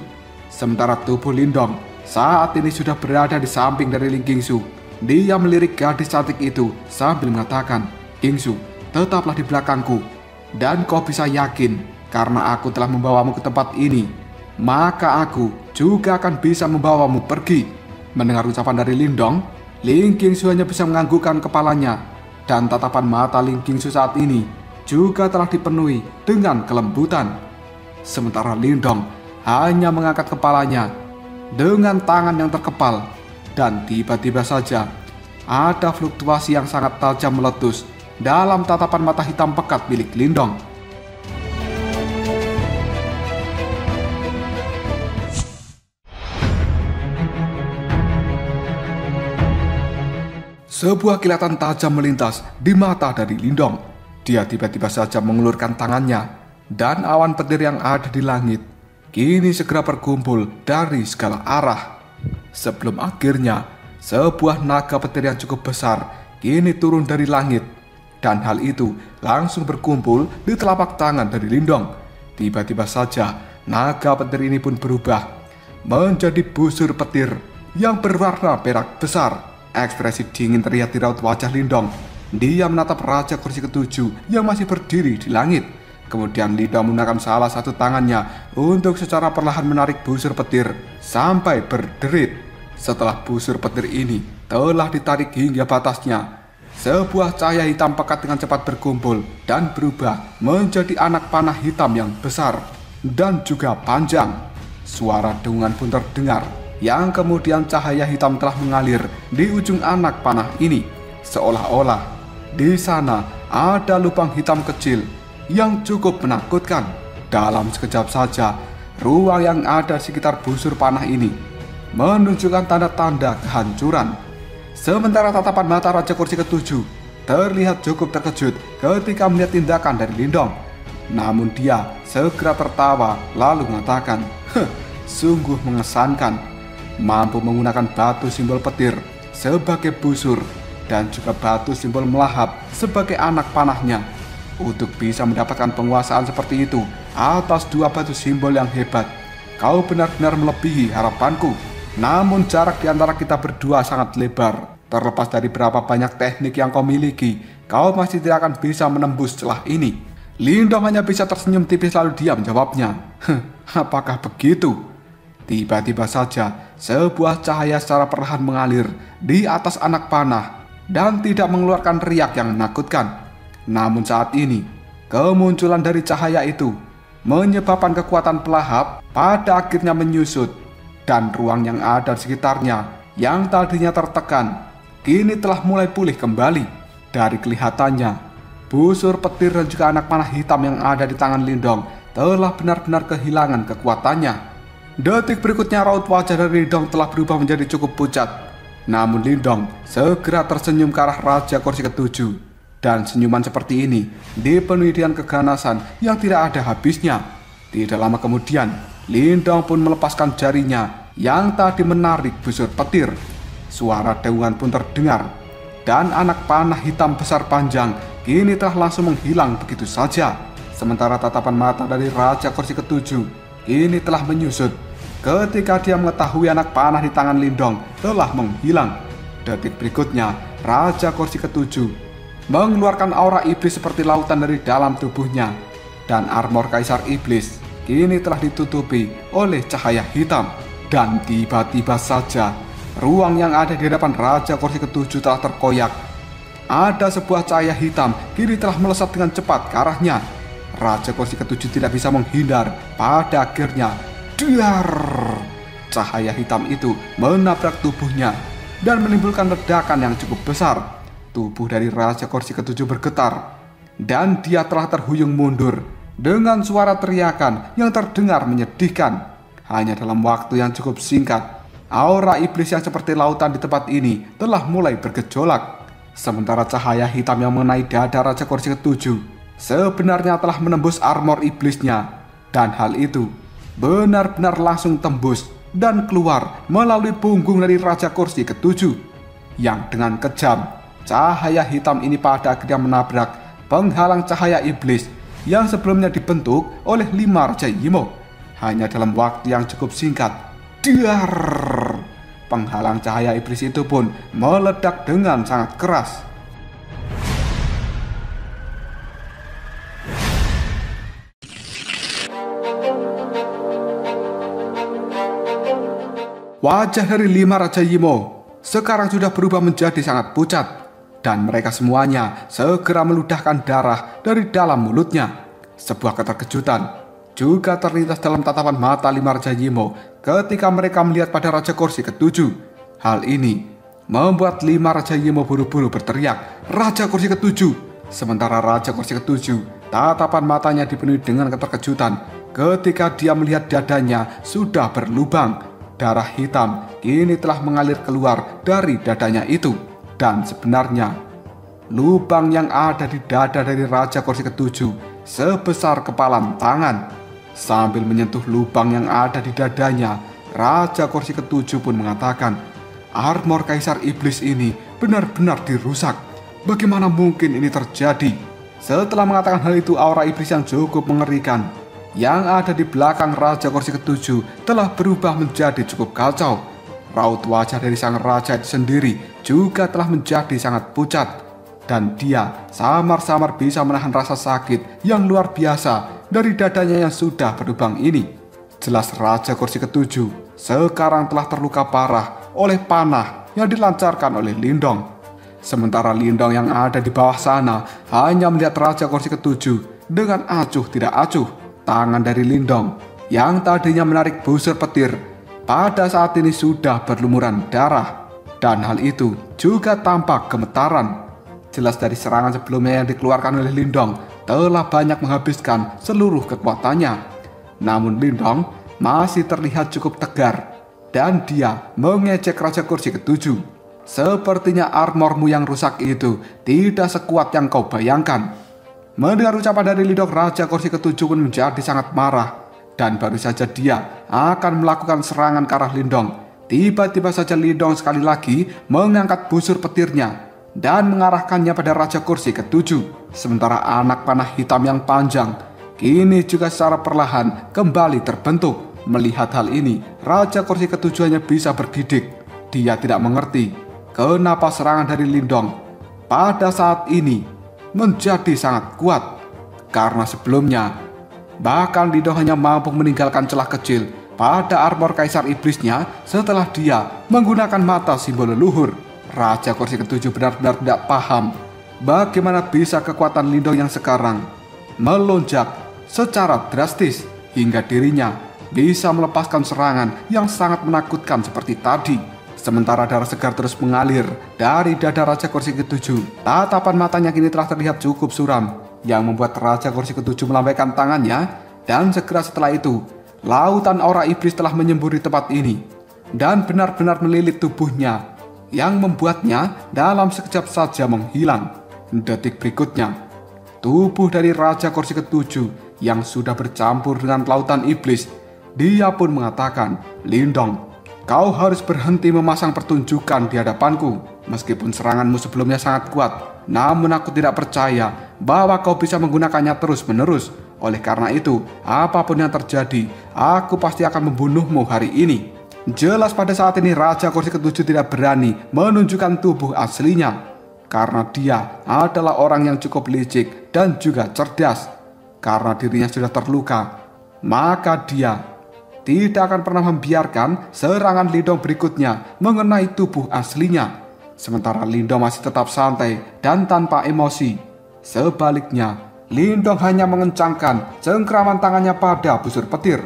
Sementara tubuh Lindong saat ini sudah berada di samping dari Ling Qingsu. Dia melirik gadis cantik itu sambil mengatakan, Qingsu, tetaplah di belakangku, dan kau bisa yakin karena aku telah membawamu ke tempat ini, maka aku juga akan bisa membawamu pergi. Mendengar ucapan dari Lindong, Ling Qingsu hanya bisa menganggukkan kepalanya, dan tatapan mata Ling Qingsu saat ini juga telah dipenuhi dengan kelembutan. Sementara Lindong hanya mengangkat kepalanya dengan tangan yang terkepal, dan tiba-tiba saja ada fluktuasi yang sangat tajam meletus dalam tatapan mata hitam pekat milik Lindong. Sebuah kilatan tajam melintas di mata dari Lindong. Dia tiba-tiba saja mengulurkan tangannya, dan awan petir yang ada di langit kini segera berkumpul dari segala arah. Sebelum akhirnya sebuah naga petir yang cukup besar kini turun dari langit, dan hal itu langsung berkumpul di telapak tangan dari Lindong. Tiba-tiba saja naga petir ini pun berubah menjadi busur petir yang berwarna perak besar. Ekspresi dingin terlihat di raut wajah Lindong. Dia menatap Raja Kursi Ketujuh yang masih berdiri di langit. Kemudian Lindong menggunakan salah satu tangannya untuk secara perlahan menarik busur petir sampai berderit. Setelah busur petir ini telah ditarik hingga batasnya, sebuah cahaya hitam pekat dengan cepat berkumpul dan berubah menjadi anak panah hitam yang besar dan juga panjang. Suara dengungan pun terdengar, yang kemudian cahaya hitam telah mengalir di ujung anak panah ini. Seolah-olah di sana ada lubang hitam kecil yang cukup menakutkan. Dalam sekejap saja, ruang yang ada di sekitar busur panah ini menunjukkan tanda-tanda kehancuran. Sementara tatapan mata Raja Kursi Ketujuh terlihat cukup terkejut ketika melihat tindakan dari Lindong. Namun dia segera tertawa lalu mengatakan, sungguh mengesankan, mampu menggunakan batu simbol petir sebagai busur dan juga batu simbol melahap sebagai anak panahnya. Untuk bisa mendapatkan penguasaan seperti itu atas dua batu simbol yang hebat, kau benar-benar melebihi harapanku. Namun jarak di antara kita berdua sangat lebar. Terlepas dari berapa banyak teknik yang kau miliki, kau masih tidak akan bisa menembus celah ini. Lindong hanya bisa tersenyum tipis lalu dia menjawabnya, apakah begitu? Tiba-tiba saja sebuah cahaya secara perlahan mengalir di atas anak panah dan tidak mengeluarkan riak yang menakutkan. Namun saat ini, kemunculan dari cahaya itu menyebabkan kekuatan pelahap pada akhirnya menyusut, dan ruang yang ada di sekitarnya yang tadinya tertekan kini telah mulai pulih kembali. Dari kelihatannya, busur petir dan juga anak panah hitam yang ada di tangan Lindong telah benar-benar kehilangan kekuatannya. Detik berikutnya raut wajah dari Lindong telah berubah menjadi cukup pucat. Namun Lindong segera tersenyum ke arah Raja Kursi Ketujuh, dan senyuman seperti ini dipenuhi dengan keganasan yang tidak ada habisnya. Tidak lama kemudian, Lindong pun melepaskan jarinya yang tadi menarik busur petir. Suara dengungan pun terdengar, dan anak panah hitam besar panjang kini telah langsung menghilang begitu saja. Sementara tatapan mata dari Raja Kursi Ketujuh kini telah menyusut ketika dia mengetahui anak panah di tangan Lindong telah menghilang. Detik berikutnya, Raja Kursi Ketujuh mengeluarkan aura iblis seperti lautan dari dalam tubuhnya, dan armor Kaisar Iblis kini telah ditutupi oleh cahaya hitam. Dan tiba-tiba saja, ruang yang ada di hadapan Raja Kursi Ketujuh telah terkoyak. Ada sebuah cahaya hitam kini telah melesat dengan cepat ke arahnya. Raja Kursi Ketujuh tidak bisa menghindar. Pada akhirnya, dar! Cahaya hitam itu menabrak tubuhnya dan menimbulkan ledakan yang cukup besar. Tubuh dari Raja Kursi Ketujuh bergetar, dan dia telah terhuyung mundur dengan suara teriakan yang terdengar menyedihkan. Hanya dalam waktu yang cukup singkat, aura iblis yang seperti lautan di tempat ini telah mulai bergejolak. Sementara cahaya hitam yang mengenai dada Raja Kursi Ketujuh sebenarnya telah menembus armor iblisnya, dan hal itu benar-benar langsung tembus dan keluar melalui punggung dari Raja Kursi Ketujuh, yang dengan kejam cahaya hitam ini pada akhirnya menabrak penghalang cahaya iblis yang sebelumnya dibentuk oleh 5 Raja Yimo. Hanya dalam waktu yang cukup singkat, dar! Penghalang cahaya iblis itu pun meledak dengan sangat keras. Wajah dari 5 Raja Yimo sekarang sudah berubah menjadi sangat pucat, dan mereka semuanya segera meludahkan darah dari dalam mulutnya. Sebuah keterkejutan juga terlintas dalam tatapan mata 5 Raja Yimo ketika mereka melihat pada Raja Kursi Ketujuh. Hal ini membuat 5 Raja Yimo buru-buru berteriak, "Raja Kursi Ketujuh!" Sementara Raja Kursi Ketujuh, tatapan matanya dipenuhi dengan keterkejutan ketika dia melihat dadanya sudah berlubang. Darah hitam kini telah mengalir keluar dari dadanya itu. Dan sebenarnya lubang yang ada di dada dari Raja Kursi Ketujuh sebesar kepalan tangan. Sambil menyentuh lubang yang ada di dadanya, Raja Kursi Ketujuh pun mengatakan, armor Kaisar Iblis ini benar-benar dirusak. Bagaimana mungkin ini terjadi? Setelah mengatakan hal itu, aura iblis yang cukup mengerikan yang ada di belakang Raja Kursi Ketujuh telah berubah menjadi cukup kacau. Raut wajah dari sang raja itu sendiri juga telah menjadi sangat pucat, dan dia samar-samar bisa menahan rasa sakit yang luar biasa dari dadanya yang sudah berlubang ini. Jelas Raja Kursi Ketujuh sekarang telah terluka parah oleh panah yang dilancarkan oleh Lindong. Sementara Lindong yang ada di bawah sana hanya melihat Raja Kursi Ketujuh dengan acuh tidak acuh. Tangan dari Lindong yang tadinya menarik busur petir pada saat ini sudah berlumuran darah, dan hal itu juga tampak gemetaran. Jelas dari serangan sebelumnya yang dikeluarkan oleh Lindong telah banyak menghabiskan seluruh kekuatannya. Namun Lindong masih terlihat cukup tegar dan dia mengejek Raja Kursi Ketujuh. Sepertinya armormu yang rusak itu tidak sekuat yang kau bayangkan. Mendengar ucapan dari Lindong, Raja Kursi Ketujuh pun menjadi sangat marah, dan baru saja dia akan melakukan serangan ke arah Lindong, tiba-tiba saja Lindong sekali lagi mengangkat busur petirnya dan mengarahkannya pada Raja Kursi Ketujuh. Sementara anak panah hitam yang panjang kini juga secara perlahan kembali terbentuk. Melihat hal ini, Raja Kursi Ketujuh hanya bisa bergidik. Dia tidak mengerti kenapa serangan dari Lindong pada saat ini menjadi sangat kuat, karena sebelumnya bahkan Lindong hanya mampu meninggalkan celah kecil pada armor Kaisar Iblisnya setelah dia menggunakan mata simbol leluhur. Raja Kursi Ketujuh benar-benar tidak paham bagaimana bisa kekuatan Lindong yang sekarang melonjak secara drastis hingga dirinya bisa melepaskan serangan yang sangat menakutkan seperti tadi. Sementara darah segar terus mengalir dari dada Raja Kursi Ketujuh, tatapan matanya kini telah terlihat cukup suram, yang membuat Raja Kursi Ketujuh melambaikan tangannya, dan segera setelah itu, lautan aura iblis telah menyembur di tempat ini, dan benar-benar melilit tubuhnya, yang membuatnya dalam sekejap saja menghilang. Detik berikutnya, tubuh dari Raja Kursi Ketujuh yang sudah bercampur dengan lautan iblis, dia pun mengatakan, Lindong, kau harus berhenti memasang pertunjukan di hadapanku. Meskipun seranganmu sebelumnya sangat kuat, namun aku tidak percaya bahwa kau bisa menggunakannya terus-menerus. Oleh karena itu, apapun yang terjadi, aku pasti akan membunuhmu hari ini. Jelas pada saat ini Raja Kursi Ketujuh tidak berani menunjukkan tubuh aslinya, karena dia adalah orang yang cukup licik dan juga cerdas. Karena dirinya sudah terluka, maka dia tidak akan pernah membiarkan serangan Lindong berikutnya mengenai tubuh aslinya. Sementara Lindong masih tetap santai dan tanpa emosi. Sebaliknya, Lindong hanya mengencangkan cengkraman tangannya pada busur petir.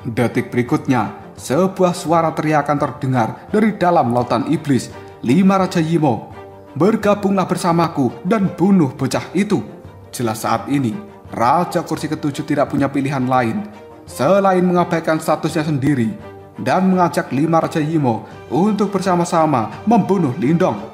Detik berikutnya, sebuah suara teriakan terdengar dari dalam lautan iblis. 5 Raja Yimo, bergabunglah bersamaku dan bunuh bocah itu. Jelas saat ini, Raja Kursi Ketujuh tidak punya pilihan lain selain mengabaikan statusnya sendiri dan mengajak 5 Raja Yimo untuk bersama-sama membunuh Lindong.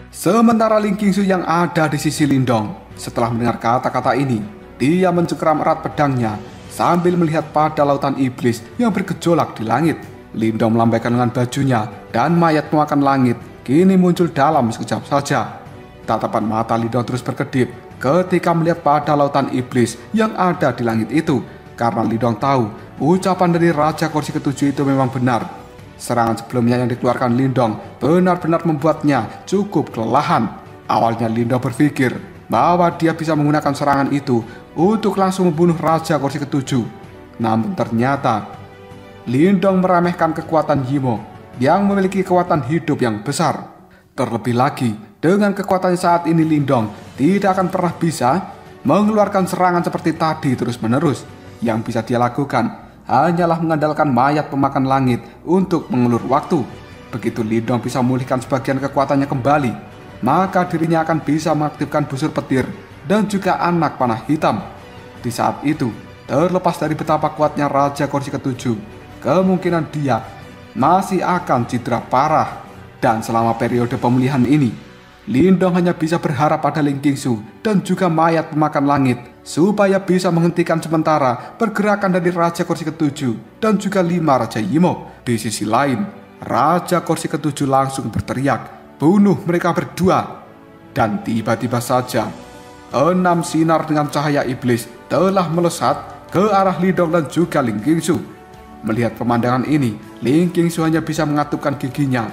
Sementara Ling Qingsu yang ada di sisi Lindong, setelah mendengar kata-kata ini, dia mencengkeram erat pedangnya sambil melihat pada lautan iblis yang bergejolak di langit. Lindong melambaikan lengan bajunya dan mayat muakan langit kini muncul dalam sekejap saja. Tatapan mata Lindong terus berkedip ketika melihat pada lautan iblis yang ada di langit itu, karena Lindong tahu ucapan dari Raja Kursi Ketujuh itu memang benar. Serangan sebelumnya yang dikeluarkan Lindong benar-benar membuatnya cukup kelelahan. Awalnya Lindong berpikir bahwa dia bisa menggunakan serangan itu untuk langsung membunuh Raja Kursi Ketujuh. Namun ternyata Lindong meremehkan kekuatan Yimo yang memiliki kekuatan hidup yang besar. Terlebih lagi, dengan kekuatan saat ini Lindong tidak akan pernah bisa mengeluarkan serangan seperti tadi terus-menerus. Yang bisa dia lakukan hanyalah mengandalkan mayat pemakan langit untuk mengulur waktu. Begitu Lindong bisa memulihkan sebagian kekuatannya kembali, maka dirinya akan bisa mengaktifkan busur petir dan juga anak panah hitam. Di saat itu, Terlepas dari betapa kuatnya Raja Kursi ketujuh, kemungkinan dia masih akan cedera parah. Dan selama periode pemulihan ini, Lindong hanya bisa berharap pada Ling Qingsu dan juga mayat pemakan langit supaya bisa menghentikan sementara pergerakan dari Raja Kursi ketujuh dan juga 5 Raja Yimo. Di sisi lain, Raja Kursi ketujuh langsung berteriak, "Bunuh mereka berdua!" Dan tiba-tiba saja 6 sinar dengan cahaya iblis telah melesat ke arah Lindong dan juga Ling Qingsu. Melihat pemandangan ini, Ling Qingsu hanya bisa mengatupkan giginya.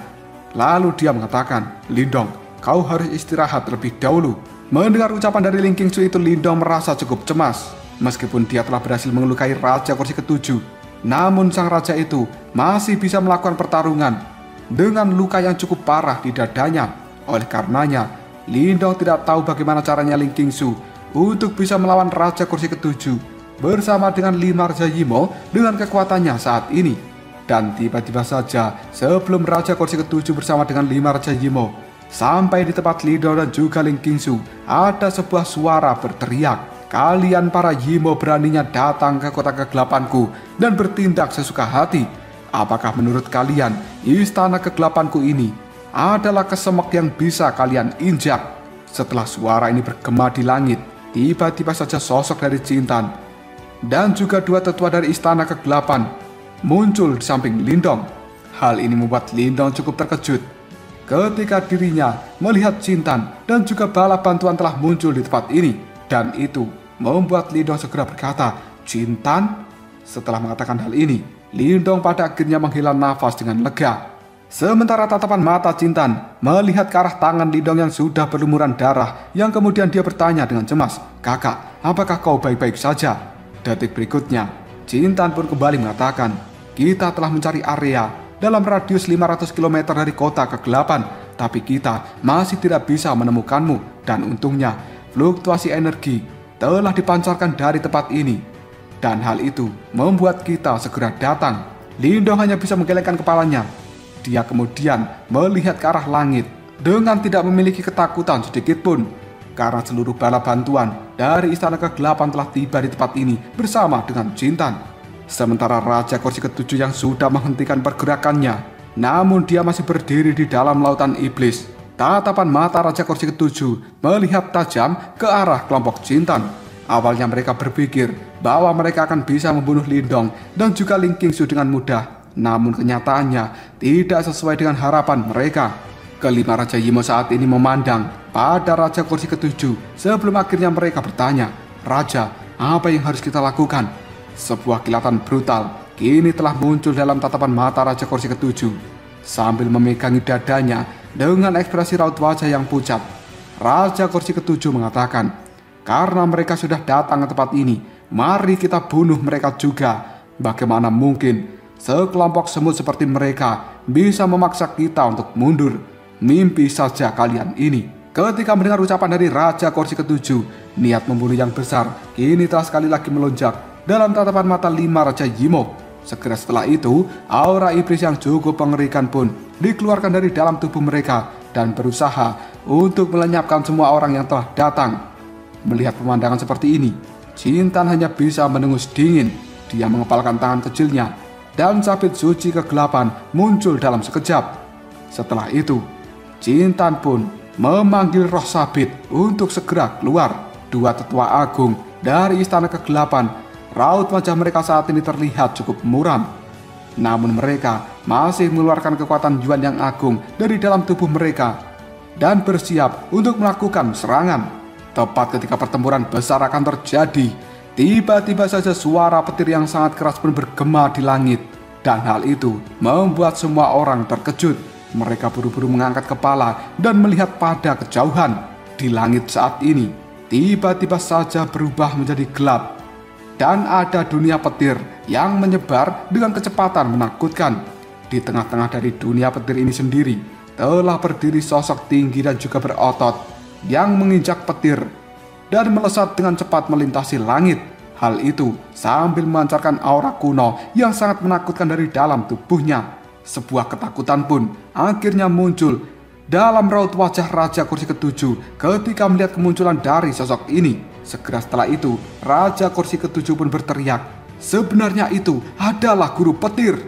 Lalu dia mengatakan, "Lindong, kau harus istirahat terlebih dahulu." Mendengar ucapan dari Ling Qingsu itu, Lindong merasa cukup cemas. Meskipun dia telah berhasil melukai Raja Kursi ketujuh, namun sang raja itu masih bisa melakukan pertarungan dengan luka yang cukup parah di dadanya. Oleh karenanya, Lindong tidak tahu bagaimana caranya Ling Qingsu untuk bisa melawan Raja Kursi ketujuh bersama dengan 5 Raja Yimo dengan kekuatannya saat ini. Dan tiba-tiba saja sebelum Raja Kursi ketujuh bersama dengan 5 Raja Yimo sampai di tempat Lindong dan juga Ling Qingsu, ada sebuah suara berteriak, "Kalian para Yimo beraninya datang ke kota kegelapanku dan bertindak sesuka hati. Apakah menurut kalian istana kegelapanku ini adalah kesemek yang bisa kalian injak?" Setelah suara ini bergema di langit, tiba-tiba saja sosok dari Jintan dan juga 2 tetua dari istana kegelapan muncul di samping Lindong. Hal ini membuat Lindong cukup terkejut ketika dirinya melihat Jintan dan juga bala bantuan telah muncul di tempat ini. Dan itu membuat Lindong segera berkata, "Jintan?" Setelah mengatakan hal ini, Lindong pada akhirnya menghela nafas dengan lega. Sementara tatapan mata Jintan melihat ke arah tangan Lindong yang sudah berlumuran darah, yang kemudian dia bertanya dengan cemas, "Kakak, apakah kau baik-baik saja?" Detik berikutnya, Jintan pun kembali mengatakan, "Kita telah mencari area dalam radius 500 km dari kota kegelapan, tapi kita masih tidak bisa menemukanmu. Dan untungnya, fluktuasi energi telah dipancarkan dari tempat ini. Dan hal itu membuat kita segera datang." Lindong hanya bisa menggelengkan kepalanya. Dia kemudian melihat ke arah langit dengan tidak memiliki ketakutan sedikit pun, karena seluruh bala bantuan dari istana kegelapan telah tiba di tempat ini bersama dengan Jintan. Sementara Raja Kursi ketujuh yang sudah menghentikan pergerakannya, namun dia masih berdiri di dalam lautan iblis. Tatapan mata Raja Kursi ketujuh melihat tajam ke arah kelompok Jintan. Awalnya mereka berpikir bahwa mereka akan bisa membunuh Lindong dan juga Ling Qingsu dengan mudah. Namun kenyataannya tidak sesuai dengan harapan mereka. Kelima Raja Yimo saat ini memandang pada Raja Kursi ketujuh sebelum akhirnya mereka bertanya, "Raja, apa yang harus kita lakukan?" Sebuah kilatan brutal kini telah muncul dalam tatapan mata Raja Kursi ketujuh. Sambil memegangi dadanya dengan ekspresi raut wajah yang pucat, Raja Kursi ketujuh mengatakan, "Karena mereka sudah datang ke tempat ini, mari kita bunuh mereka juga. Bagaimana mungkin sekelompok semut seperti mereka bisa memaksa kita untuk mundur? Mimpi saja kalian ini." Ketika mendengar ucapan dari Raja Kursi ketujuh, niat membunuh yang besar kini telah sekali lagi melonjak dalam tatapan mata 5 Raja Yimo. Segera setelah itu, aura iblis yang cukup mengerikan pun dikeluarkan dari dalam tubuh mereka dan berusaha untuk melenyapkan semua orang yang telah datang. Melihat pemandangan seperti ini, Jintan hanya bisa menengus dingin. Dia mengepalkan tangan kecilnya dan sabit suci kegelapan muncul dalam sekejap. Setelah itu, Jintan pun memanggil roh sabit untuk segera keluar. 2 tetua agung dari istana kegelapan, raut wajah mereka saat ini terlihat cukup muram. Namun mereka masih mengeluarkan kekuatan Yuan yang agung dari dalam tubuh mereka dan bersiap untuk melakukan serangan. Tepat ketika pertempuran besar akan terjadi, tiba-tiba saja suara petir yang sangat keras pun bergema di langit. Dan hal itu membuat semua orang terkejut. Mereka buru-buru mengangkat kepala dan melihat pada kejauhan. Di langit saat ini, tiba-tiba saja berubah menjadi gelap. Dan ada dunia petir yang menyebar dengan kecepatan menakutkan. Di tengah-tengah dari dunia petir ini sendiri telah berdiri sosok tinggi dan juga berotot yang menginjak petir dan melesat dengan cepat melintasi langit. Hal itu sambil memancarkan aura kuno yang sangat menakutkan dari dalam tubuhnya. Sebuah ketakutan pun akhirnya muncul dalam raut wajah Raja Kursi ketujuh ketika melihat kemunculan dari sosok ini. Segera setelah itu, Raja Kursi ke-7 pun berteriak, sebenarnya itu adalah Guru Petir.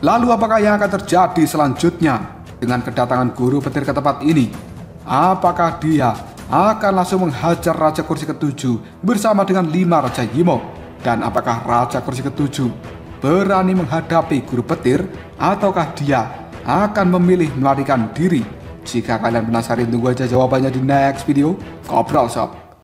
Lalu apakah yang akan terjadi selanjutnya dengan kedatangan Guru Petir ke tempat ini? Apakah dia akan langsung menghajar Raja Kursi ke-7 bersama dengan 5 Raja Yimo? Dan apakah Raja Kursi ke-7 berani menghadapi Guru Petir, ataukah dia akan memilih melarikan diri? Jika kalian penasaran, tunggu aja jawabannya di next video Ngobrol Sob.